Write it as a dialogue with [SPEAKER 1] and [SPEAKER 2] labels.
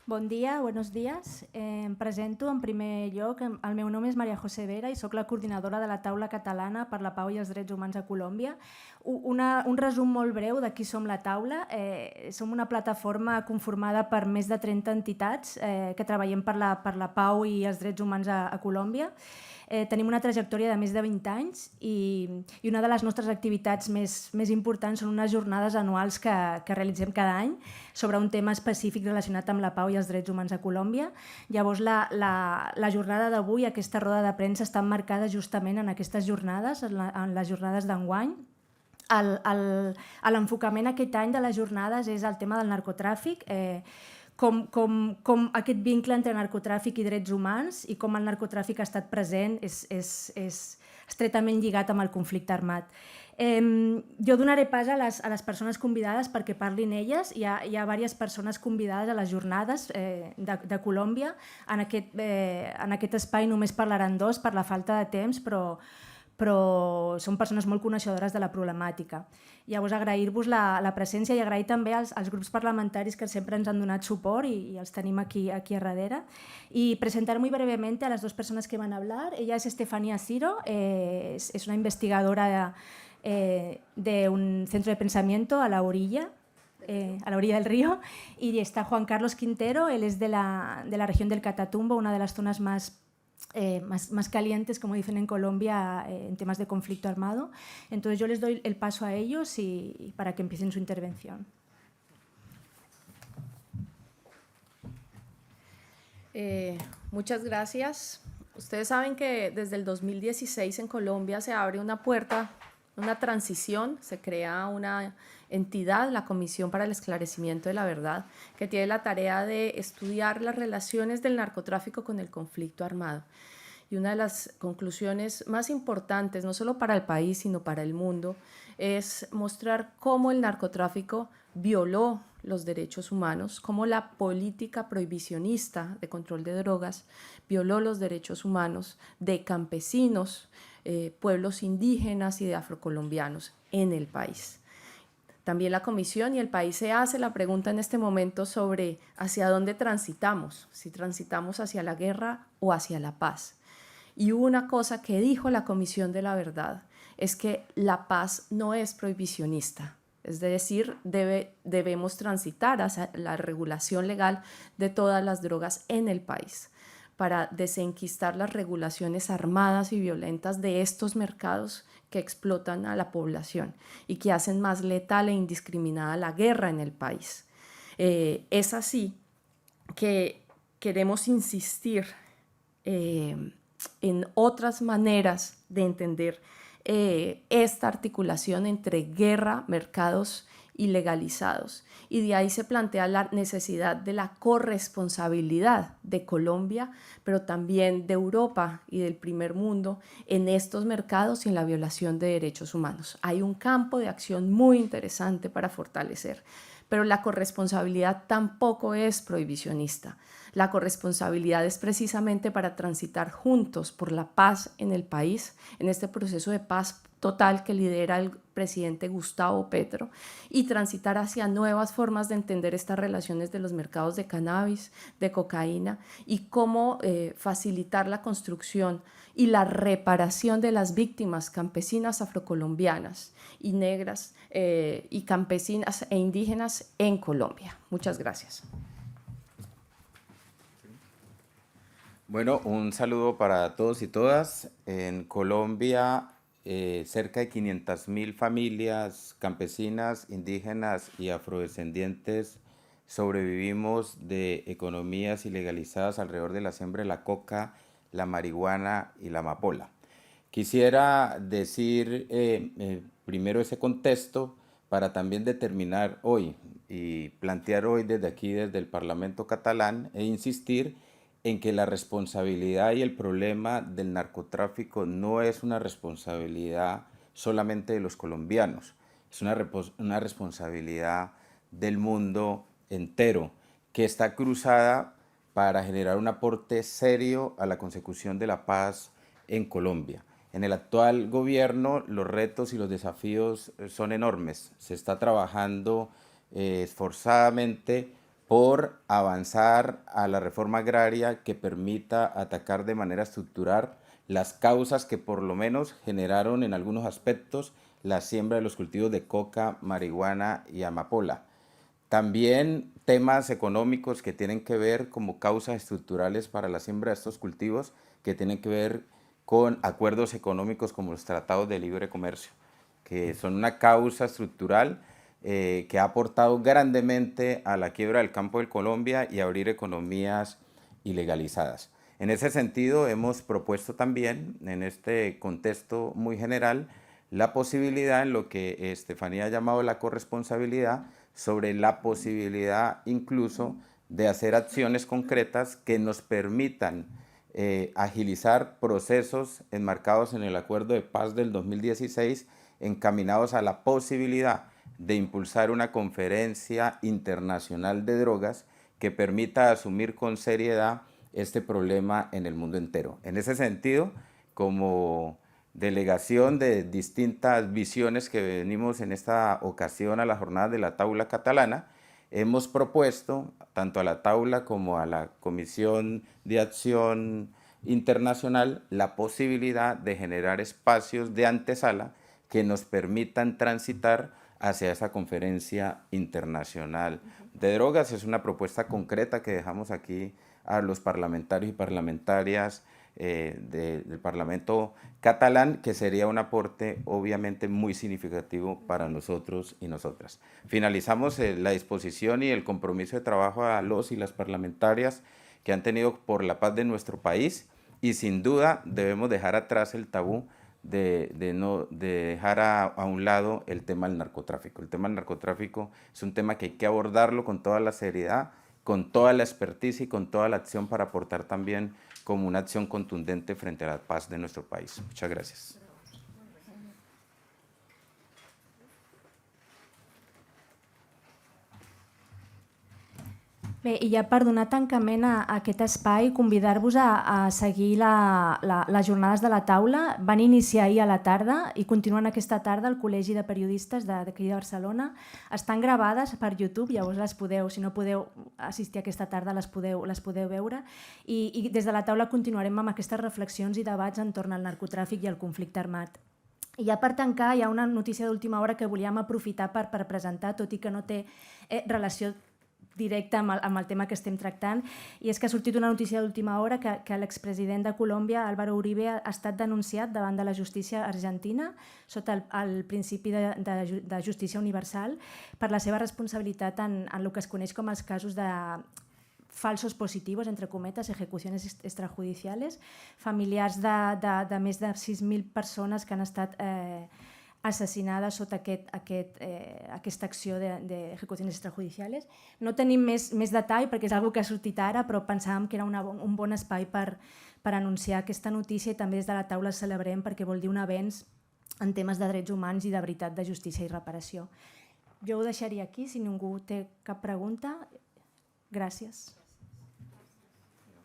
[SPEAKER 1] Bon dia, buenos días. Em presento en primer lloc. El meu nom és Maria José Vera i sóc la coordinadora de la Taula Catalana per la Pau i els Drets Humans a Colòmbia. Un resum molt breu de qui som la taula. Som una plataforma conformada per més de 30 entitats que treballem per la pau i els drets humans a Colòmbia. Tenim una trajectòria de més de 20 anys i una de les nostres activitats més importants són unes jornades anuals que realitzem cada any sobre un tema específic relacionat amb la pau i els drets humans a Colòmbia. Llavors, la jornada d'avui, aquesta roda de premsa, està emmarcada justament en aquestes jornades, en les jornades d'enguany. L'enfocament aquest any de les jornades és el tema del narcotràfic, com aquest vincle entre narcotràfic i drets humans i com el narcotràfic ha estat present és estretament lligat amb el conflicte armat. Jo donaré pas a les persones convidades perquè parlin elles. Hi ha diverses persones convidades a les jornades de Colòmbia. En aquest espai només parlaran dos per la falta de temps, però són persones molt coneixedores de la problemàtica. Llavors, agrair-vos la presència i agrair també als grups parlamentaris que sempre ens han donat suport i els tenim aquí a darrere. Y presentar muy brevemente a las dos personas que van a hablar. Ella es Estefanía Ciro, es una investigadora de un centro de pensamiento a la orilla del río, y está Juan Carlos Quintero. Él es de la región del Catatumbo, una de las zonas más calientes, como dicen en Colombia, en temas de conflicto armado. Entonces yo les doy el paso a ellos y para que empiecen su intervención.
[SPEAKER 2] Muchas gracias. Ustedes saben que desde el 2016 en Colombia se abre una puerta, una transición, se crea una entidad, la Comisión para el Esclarecimiento de la Verdad, que tiene la tarea de estudiar las relaciones del narcotráfico con el conflicto armado. Y una de las conclusiones más importantes, no solo para el país, sino para el mundo, es mostrar cómo el narcotráfico violó los derechos humanos, cómo la política prohibicionista de control de drogas violó los derechos humanos de campesinos, pueblos indígenas y de afrocolombianos en el país. También la Comisión y el país se hace la pregunta en este momento sobre hacia dónde transitamos, si transitamos hacia la guerra o hacia la paz. Y una cosa que dijo la Comisión de la Verdad es que la paz no es prohibicionista, es decir, debemos transitar hacia la regulación legal de todas las drogas en el país para desenquistar las regulaciones armadas y violentas de estos mercados que explotan a la población y que hacen más letal e indiscriminada la guerra en el país. Es así que queremos insistir en otras maneras de entender esta articulación entre guerra, mercados y legalizados. Y de ahí se plantea la necesidad de la corresponsabilidad de Colombia, pero también de Europa y del primer mundo en estos mercados y en la violación de derechos humanos. Hay un campo de acción muy interesante para fortalecer, pero la corresponsabilidad tampoco es prohibicionista. La corresponsabilidad es precisamente para transitar juntos por la paz en el país, en este proceso de paz total que lidera el presidente Gustavo Petro, y transitar hacia nuevas formas de entender estas relaciones de los mercados de cannabis, de cocaína, y cómo facilitar la construcción y la reparación de las víctimas campesinas afrocolombianas y negras y campesinas e indígenas en Colombia. Muchas gracias.
[SPEAKER 3] Bueno, un saludo para todos y todas. En Colombia, cerca de 500.000 familias campesinas, indígenas y afrodescendientes sobrevivimos de economías ilegalizadas alrededor de la siembra de la coca, la marihuana y la amapola. Quisiera decir primero ese contexto para también determinar hoy y plantear hoy desde aquí, desde el Parlamento catalán, e insistir en que la responsabilidad y el problema del narcotráfico no es una responsabilidad solamente de los colombianos, es una responsabilidad del mundo entero, que está cruzada para generar un aporte serio a la consecución de la paz en Colombia. En el actual gobierno los retos y los desafíos son enormes. Se está trabajando esforzadamente por avanzar a la reforma agraria que permita atacar de manera estructural las causas que por lo menos generaron en algunos aspectos la siembra de los cultivos de coca, marihuana y amapola. También temas económicos que tienen que ver como causas estructurales para la siembra de estos cultivos, que tienen que ver con acuerdos económicos como los tratados de libre comercio, que son una causa estructural que ha aportado grandemente a la quiebra del campo de Colombia y a abrir economías ilegalizadas. En ese sentido, hemos propuesto también, en este contexto muy general, la posibilidad en lo que Estefanía ha llamado la corresponsabilidad, sobre la posibilidad incluso de hacer acciones concretas que nos permitan agilizar procesos enmarcados en el Acuerdo de Paz del 2016, encaminados a la posibilidad de impulsar una conferencia internacional de drogas que permita asumir con seriedad este problema en el mundo entero. En ese sentido, como delegación de distintas visiones que venimos en esta ocasión a la jornada de la Taula Catalana, hemos propuesto tanto a la Taula como a la Comisión de Acción Internacional la posibilidad de generar espacios de antesala que nos permitan transitar hacia esa conferencia internacional de drogas. Es una propuesta concreta que dejamos aquí a los parlamentarios y parlamentarias del Parlamento catalán, que sería un aporte obviamente muy significativo para nosotros y nosotras. Finalizamos la disposición y el compromiso de trabajo a los y las parlamentarias que han tenido por la paz de nuestro país, y sin duda debemos dejar atrás el tabú de dejar a un lado el tema del narcotráfico. El tema del narcotráfico es un tema que hay que abordarlo con toda la seriedad, con toda la expertise y con toda la acción para aportar también como una acción contundente frente a la paz de nuestro país. Muchas gracias.
[SPEAKER 1] Bé, i ja per donar tancament a aquest espai, convidar-vos a seguir les jornades de la taula. Van iniciar ahir a la tarda i continuen aquesta tarda al Col·legi de Periodistes d'aquí de Barcelona. Estan gravades per YouTube, llavors les podeu, si no podeu assistir aquesta tarda, les podeu veure. I des de la taula continuarem amb aquestes reflexions i debats entorn al narcotràfic i al conflicte armat. I ja per tancar, hi ha una notícia d'última hora que volíem aprofitar per presentar, tot i que no té relació directe amb el tema que estem tractant, i és que ha sortit una notícia d'última hora que l'expresident de Colòmbia, Álvaro Uribe, ha estat denunciat davant de la justícia argentina sota el principi de justícia universal per la seva responsabilitat en el que es coneix com els casos de falsos positivos, entre cometes, ejecuciones extrajudiciales, familiars de més de 6.000 persones que han estat assassinades sota aquesta acció d'ejecucions extrajudicials. No tenim més detall perquè és una que ha sortit ara, però pensàvem que era un bon espai per anunciar aquesta notícia, i també des de la taula celebrem perquè vol dir un avenç en temes de drets humans i de veritat de justícia i reparació. Jo ho deixaria aquí, si ningú té cap pregunta. Gràcies.